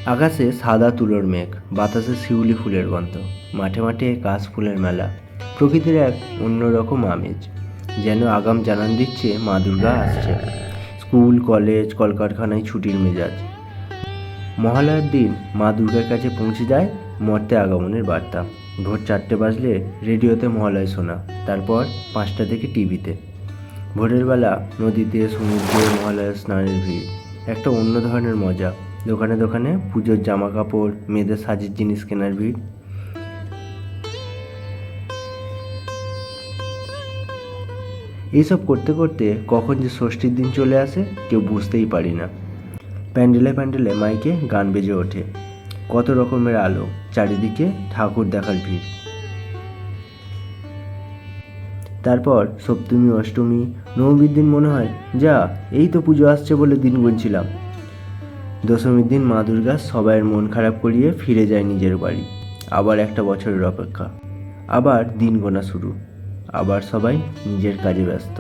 আকাশে সাদা তুলোর মেঘ, বাতাসে শিউলি ফুলের গন্ধ, মাঠে মাঠে কাশ ফুলের মেলা, প্রকৃতির এক অন্যরকম আমেজ। যেন আগাম জানান দিচ্ছে মা দুর্গা আসছে। স্কুল, কলেজ, কলকারখানায় ছুটির মেজাজ। মহালয়ার দিন মা দুর্গার কাছে পৌঁছে যায় মর্তে আগমনের বার্তা। ভোর 4টে বাজলে রেডিওতে মহালয় শোনা, তারপর 5টা থেকে টিভিতে। ভোরের বেলা নদীতে, সমুদ্রে মহালয়ার স্নানের ভিড়, একটা অন্য ধরনের মজা। দোকানে দোকানে পুজোর জামা কাপড়, মেয়েদের সাজের জিনিস কেনার ভিড়। এইসব করতে করতে কখন যে ষষ্ঠীর দিন চলে আসে কেউ বুঝতেই পারি না। প্যান্ডেলে প্যান্ডেলে মাইকে গান বেজে ওঠে, কত রকমের আলো, চারিদিকে ঠাকুর দেখার ভিড়। তারপর সপ্তমী, অষ্টমী, নবমীর দিন মনে হয় যা এই তো পুজো আসছে বলে দিন গুনছিলাম। দশমীর দিন মা দুর্গা সবাইয়ের মন খারাপ করিয়ে ফিরে যায় নিজের বাড়ি। আবার একটা বছরের অপেক্ষা, আবার দিন গোনা শুরু, আবার সবাই নিজের কাজে ব্যস্ত।